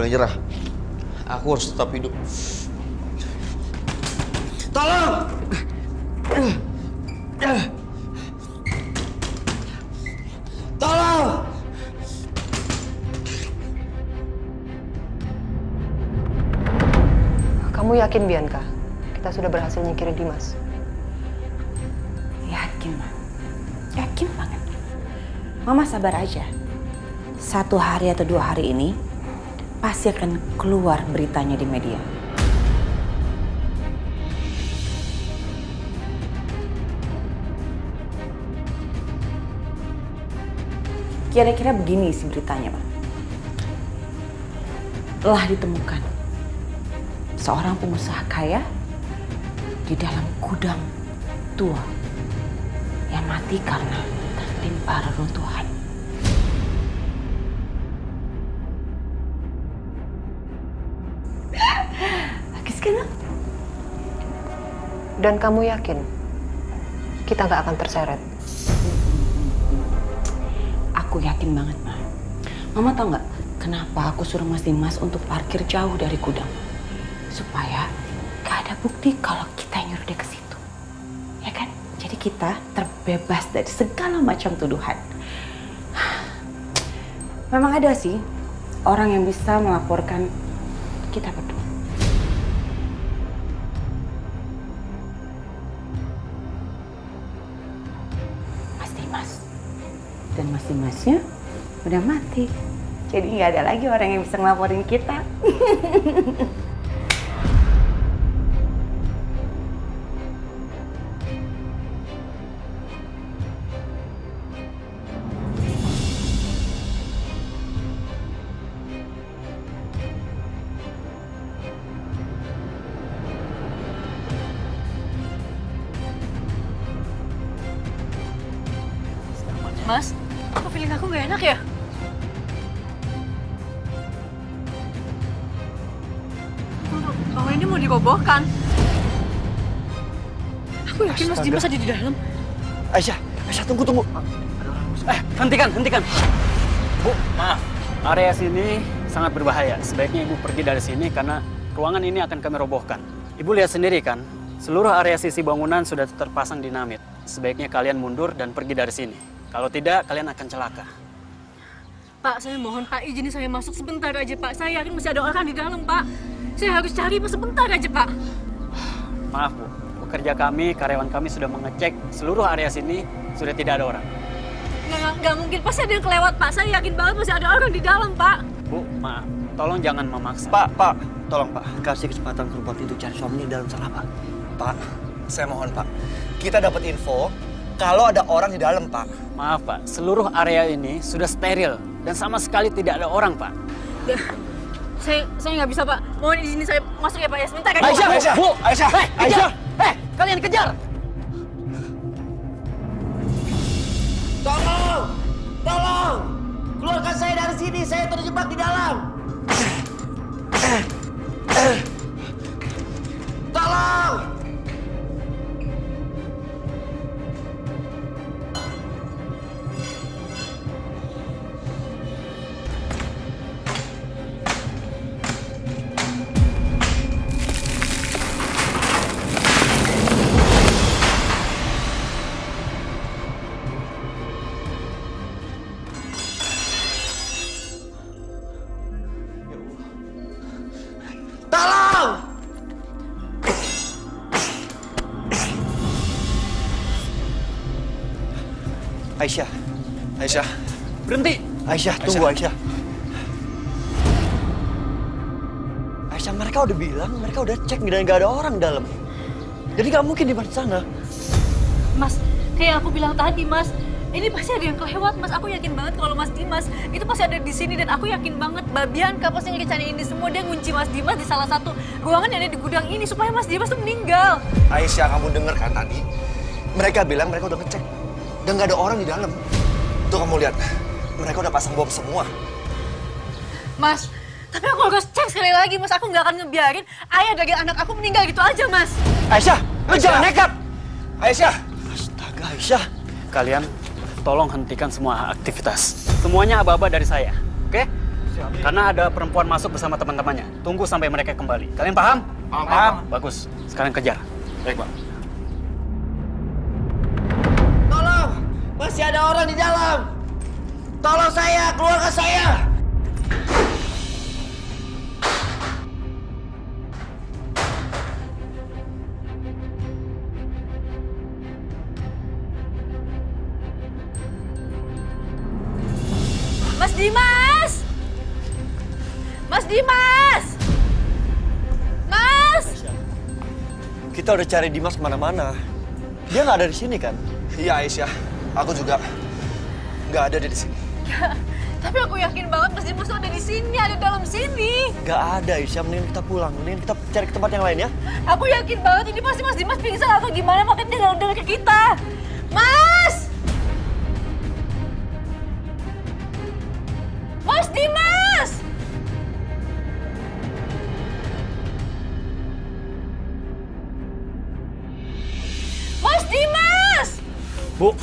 boleh nyerah. Aku harus tetap hidup. Tolong! Tolong! Kamu yakin, Bianca? Kita sudah berhasil nyingkirin Dimas? Yakin, Ma. Yakin banget. Mama sabar aja. 1 hari atau 2 hari ini pasti akan keluar beritanya di media. Kira-kira begini isi beritanya, Ma. Telah ditemukan seorang pengusaha kaya di dalam gudang tua yang mati karena tertimpa reruntuhan. Bagus kan, Ma? Dan kamu yakin kita nggak akan terseret? Aku yakin banget, Ma. Mama tahu nggak kenapa aku suruh Mas Dimas untuk parkir jauh dari gudang? Supaya gak ada bukti kalau kita nyuruh dia ke situ. Ya kan? Jadi kita terbebas dari segala macam tuduhan. Memang ada sih orang yang bisa melaporkan kita berdua. Mas Dimas. Dan Mas Dimasnya udah mati. Jadi nggak ada lagi orang yang bisa ngelaporin kita. Mas, kok feeling aku gak enak ya? Bangunan ini mau dirobohkan. Aku yakin Mas Dimas ada di dalam. Aisyah, tunggu. Hentikan. Bu, maaf. Area sini sangat berbahaya. Sebaiknya Ibu pergi dari sini karena ruangan ini akan kami robohkan. Ibu lihat sendiri kan, seluruh area sisi bangunan sudah terpasang dinamit. Sebaiknya kalian mundur dan pergi dari sini. Kalau tidak, kalian akan celaka. Pak, saya mohon Pak, izinin saya masuk sebentar aja Pak. Saya yakin masih ada orang di dalam Pak. Saya harus cari Pak sebentar aja Pak. Maaf Bu, pekerja kami, karyawan kami sudah mengecek seluruh area sini, sudah tidak ada orang. Nggak mungkin, pasti ada yang kelewat Pak. Saya yakin banget masih ada orang di dalam Pak. Bu, maaf. Tolong jangan memaksa. Pak, tolong Pak, kasih kesempatan perempuan itu cari suaminya dalam sana Pak. Pak, saya mohon Pak, kita dapat info kalau ada orang di dalam Pak. Maaf Pak, seluruh area ini sudah steril dan sama sekali tidak ada orang Pak. Saya nggak bisa Pak. Mohon izin saya masuk ya Pak ya. Sebentar aja. Aisyah, Bu, Aisyah. Kalian kejar! Tolong! Keluarkan saya dari sini, saya terjebak di dalam. Tolong! Aisyah, Berhenti! Aisyah, tunggu Aisyah. Aisyah, mereka udah bilang, mereka udah cek dan nggak ada orang dalam. Jadi nggak mungkin di sana. Mas, kayak aku bilang tadi Mas, ini pasti ada yang kelewat Mas. Aku yakin banget kalau Mas Dimas itu pasti ada di sini dan aku yakin banget Mbak Bianca pasti ngerencanain ini semua. Dia ngunci Mas Dimas di salah satu ruangan yang ada di gudang ini supaya Mas Dimas tuh meninggal. Aisyah, kamu denger kan tadi? Mereka bilang mereka udah ngecek dan nggak ada orang di dalam. Tuh kamu lihat, mereka udah pasang bom semua. Mas, tapi aku harus cek sekali lagi Mas. Aku nggak akan ngebiarin ayah dari anak aku meninggal gitu aja Mas. Aisyah, lu jangan nekat. Aisyah, astaga Aisyah. Kalian tolong hentikan semua aktivitas. Semuanya aba-aba dari saya, oke? Karena ada perempuan masuk bersama teman-temannya. Tunggu sampai mereka kembali. Kalian paham? Paham. Bagus. Sekarang kejar. Baik, Pak. Tolong! Masih ada orang di dalam! Tolong saya! Keluarkan saya! Mas Dimas! Mas Dimas! Mas! Kita udah cari Dimas kemana-mana. Dia nggak ada di sini kan? Iya Aisyah, aku juga nggak ada di sini. Tapi aku yakin banget Mas Dimas tuh ada di sini, ada dalam sini. Nggak ada, Isya. Mending kita pulang. Mending kita cari ke tempat yang lain ya. Aku yakin banget ini pasti Mas Dimas pingsan atau gimana, makanya dia udah ke kita. Mas! Mas Dimas! Mas Dimas! Bu,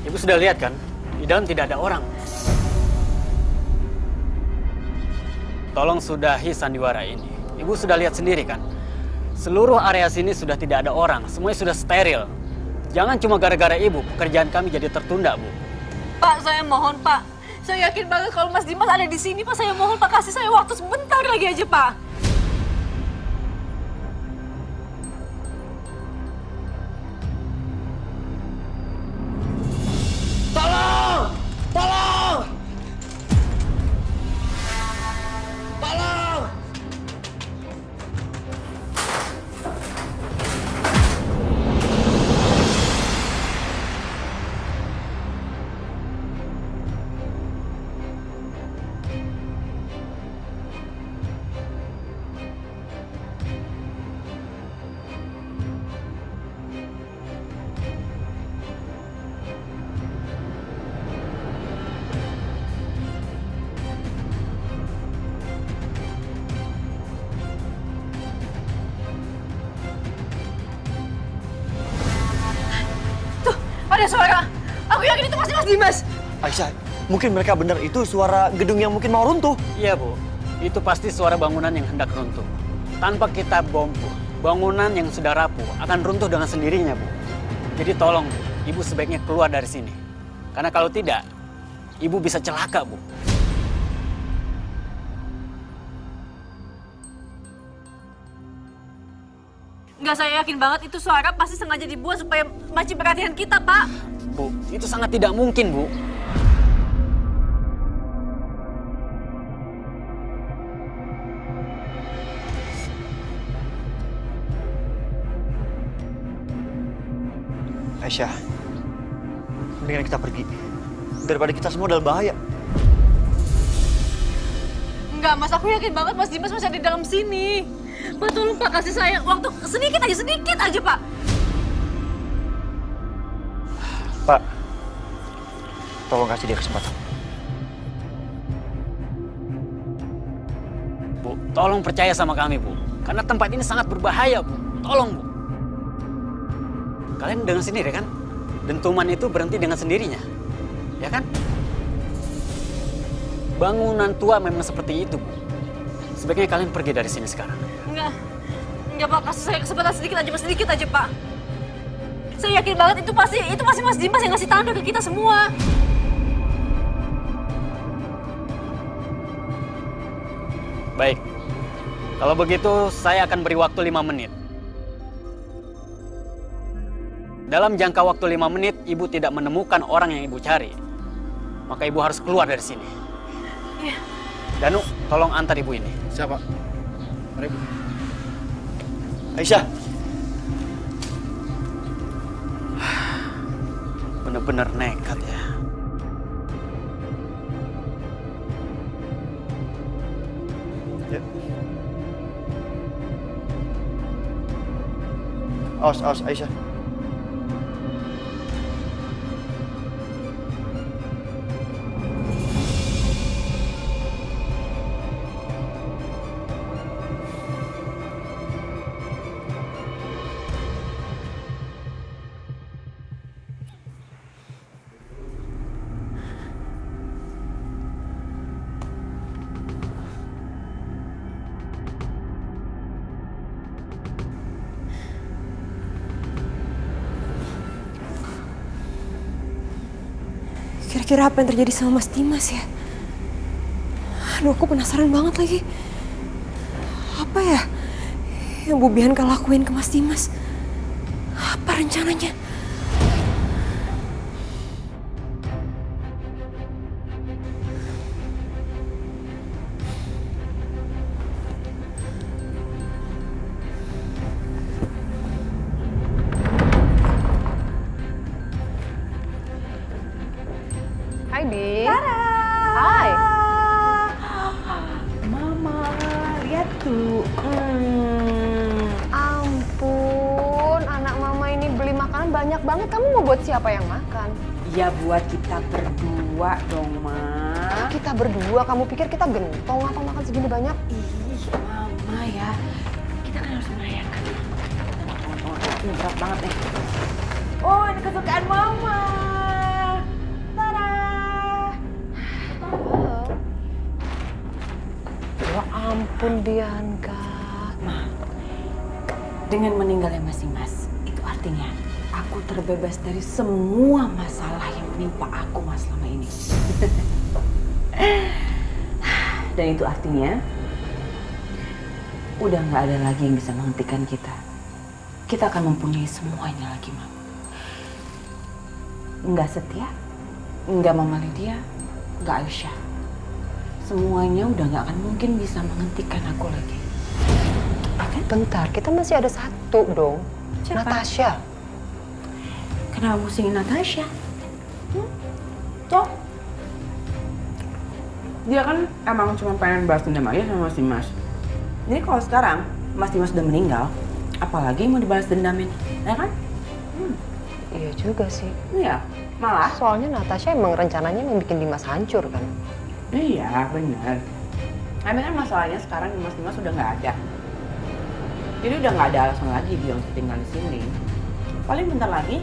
Ibu sudah lihat kan? Di dalam tidak ada orang. Tolong sudahi sandiwara ini. Ibu sudah lihat sendiri kan? Seluruh area sini sudah tidak ada orang. Semuanya sudah steril. Jangan cuma gara-gara Ibu, pekerjaan kami jadi tertunda, Bu. Pak, saya mohon, Pak. Saya yakin banget kalau Mas Dimas ada di sini, Pak. Saya mohon, Pak, kasih saya waktu sebentar lagi aja, Pak. Tolong! Tolong! Tolong! Tuh, ada suara. Aku yakin itu pasti Mas Dimas. Aisyah, mungkin mereka benar itu suara gedung yang mungkin mau runtuh. Iya, Bu. Itu pasti suara bangunan yang hendak runtuh. Tanpa kita bom, Bu, bangunan yang sudah rapuh akan runtuh dengan sendirinya, Bu. Jadi tolong, Bu, Ibu sebaiknya keluar dari sini. Karena kalau tidak, Ibu bisa celaka, Bu. Enggak, saya yakin banget itu suara pasti sengaja dibuat supaya mancing perhatian kita, Pak. Bu, itu sangat tidak mungkin, Bu. Aisyah, mendingan kita pergi. Daripada kita semua dalam bahaya. Enggak, Mas. Aku yakin banget Mas Dimas masih ada di dalam sini. Pak, tolong, Pak, kasih saya waktu sedikit aja, Pak. Pak, tolong kasih dia kesempatan. Bu, tolong percaya sama kami, Bu. Karena tempat ini sangat berbahaya, Bu. Tolong, Bu. Kalian dengar sendiri kan? Dentuman itu berhenti dengan sendirinya. Ya kan? Bangunan tua memang seperti itu, Bu. Sebaiknya kalian pergi dari sini sekarang. Enggak, Pak, kasih saya kesempatan sedikit aja, Pak. Saya yakin banget itu pasti Mas Dimas yang ngasih tanda ke kita semua. Baik. Kalau begitu, saya akan beri waktu 5 menit. Dalam jangka waktu 5 menit, Ibu tidak menemukan orang yang Ibu cari. Maka Ibu harus keluar dari sini. Iya. Danu, tolong antar Ibu ini. Siapa? Mari Bu. Aisyah, Bener-bener nekat ya. ya. Awas, Aisyah. Kira-kira apa yang terjadi sama Mas Dimas ya? Aduh, aku penasaran banget lagi. Apa ya yang Bu Bianca lakuin ke Mas Dimas? Apa rencananya? Hai, Bi. Hai. Mama, lihat tuh. Ampun, anak mama ini beli makanan banyak banget. Kamu mau buat siapa yang makan? Ya buat kita berdua dong, Ma. Kita berdua, kamu pikir kita gentong apa makan segini banyak? Ih, Mama ya. Kita kan harus merayakan. Ini berat banget nih. Oh, ini kesukaan Mama. Tada! Ya ampun, Bianca. Dengan meninggalnya Mas Dimas, itu artinya aku terbebas dari semua masalah yang menimpa aku selama ini. Dan itu artinya udah nggak ada lagi yang bisa menghentikan kita. Kita akan mempunyai semuanya lagi, Mam. Nggak Setia, nggak Mama Lydia, nggak Aisyah. Semuanya udah nggak akan mungkin bisa menghentikan aku lagi. Bentar, kita masih ada satu dong. Siapa? Natasha. Kenapa musingin Natasha? Toh? Dia kan emang cuma pengen balas dendam aja sama Mas Dimas. Jadi kalau sekarang Mas Dimas udah meninggal, apalagi mau dibalas dendamin, ya kan? Iya juga sih. Iya, malah. Soalnya Natasha emang rencananya mau bikin Dimas hancur kan? Iya, benar. Tapi kan masalahnya sekarang Mas Dimas udah nggak ada. Jadi udah nggak ada alasan lagi dia untuk tinggal di sini. Paling bentar lagi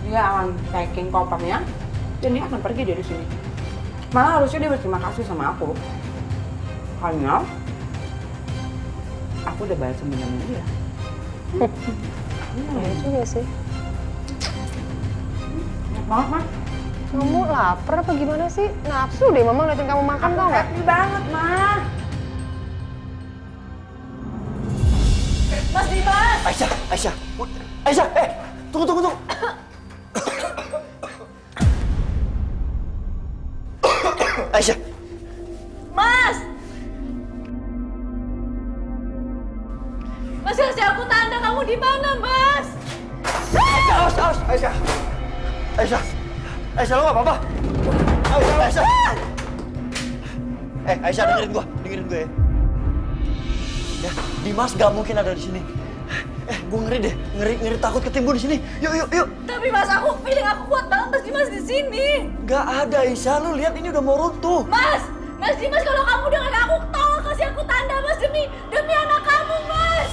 dia akan packing kopernya dan dia akan pergi dari sini. Malah harusnya dia berterima kasih sama aku. Karena aku udah balas dendam dia. Iya juga sih. Enak banget, Ma. Kamu lapar apa gimana sih? Nafsu deh mama ngeliatin kamu makan tau nggak? Happy banget, Ma. Mas Dimas! Aisyah, tunggu. Aisyah, Mas! Mas kasih aku tanda kamu di mana, Mas? awas, Aisyah, lo gak apa-apa? Aisyah. Aisyah, dengerin gue ya. Ya, Dimas gak mungkin ada di sini. Gue ngeri deh, ngeri takut ketimbun di sini. Yuk. Tapi Mas, feeling aku kuat banget Mas Dimas di sini. Gak ada, Aisyah. Lu lihat ini udah mau runtuh. Mas Dimas, kalau kamu dengar aku, tolong kasih aku tanda, Mas, demi anak kamu, Mas.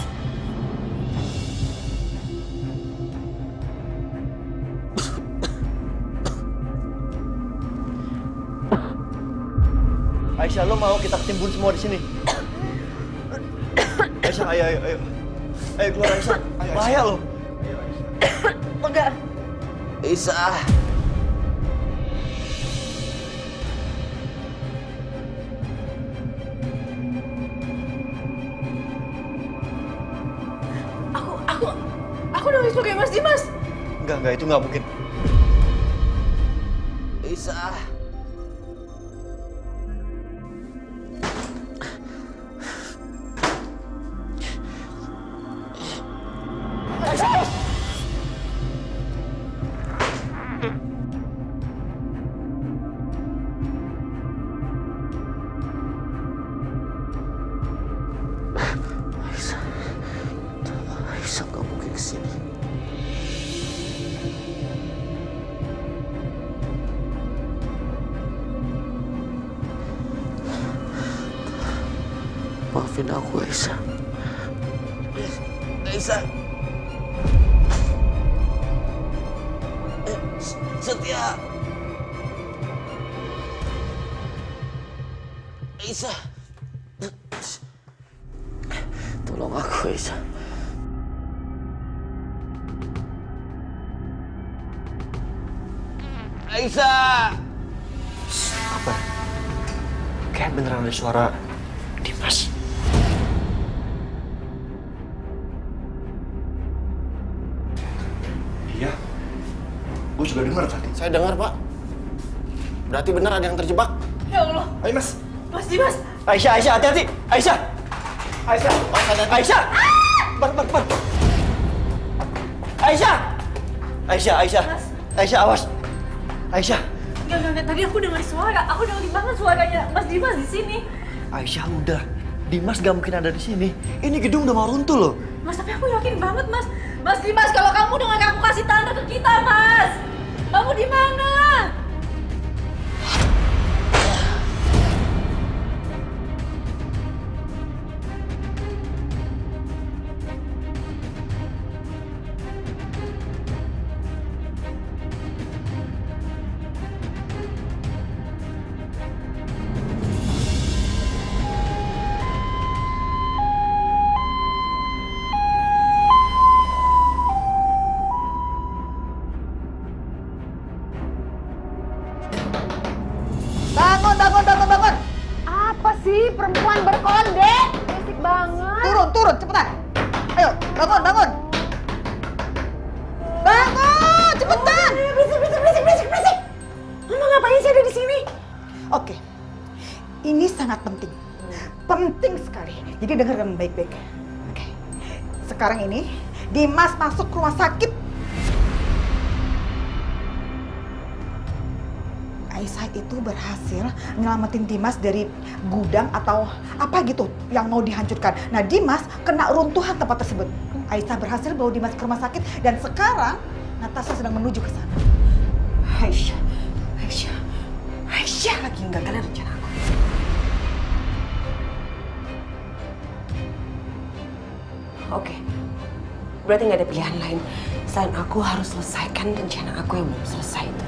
Aisyah, lo mau kita ketimbun semua di sini? Aisyah, ayo. Ayo keluar, Aisyah. Bahaya lo. Enggak. Aisyah. Aku udah sebagai Mas Dimas. Enggak, itu nggak mungkin. Aisyah. Aisyah nggak mungkin kesini. Maafin aku, Aisyah. Aisyah. Setia. Aisyah. Tolong aku, Aisyah. Aisyah! Apa? Kayak beneran ada suara Dimas. Iya. Gue juga dengar tadi. Saya dengar, Pak. Berarti benar ada yang terjebak. Ya Allah, Ayo, Mas. Mas Dimas. Aisyah, Aisyah, hati-hati. Aisyah. Aisyah. Mas, ada Aisyah. Bar. Aisyah. Aisyah, Aisyah. Mas. Aisyah, awas. Aisyah. Enggak, tadi aku dengar suara. Aku dengar banget suaranya Mas Dimas di sini. Aisyah, udah. Dimas gak mungkin ada di sini. Ini gedung udah mau runtuh loh. Mas, tapi aku yakin banget, Mas. Mas Dimas, kalau kamu dengar aku kasih tanda ke kita, Mas. Kamu di mana? Bangun. Apa sih perempuan berkonde? Berisik banget. Turun, cepetan. Ayo, bangun. Bangun, cepetan. Berisik. Mama ngapain sih ada di sini? Oke, ini sangat penting. Penting sekali. Jadi dengarkan baik-baik. Oke, sekarang ini Dimas masuk ke rumah sakit. Aisyah itu berhasil nyelamatin Dimas dari gudang atau apa gitu yang mau dihancurkan. Nah, Dimas kena runtuhan tempat tersebut. Aisyah berhasil bawa Dimas ke rumah sakit dan sekarang Natasha sedang menuju ke sana. Aisyah lagi nggak kena rencana aku. Oke, berarti nggak ada pilihan lain selain aku harus selesaikan rencana aku yang belum selesai itu.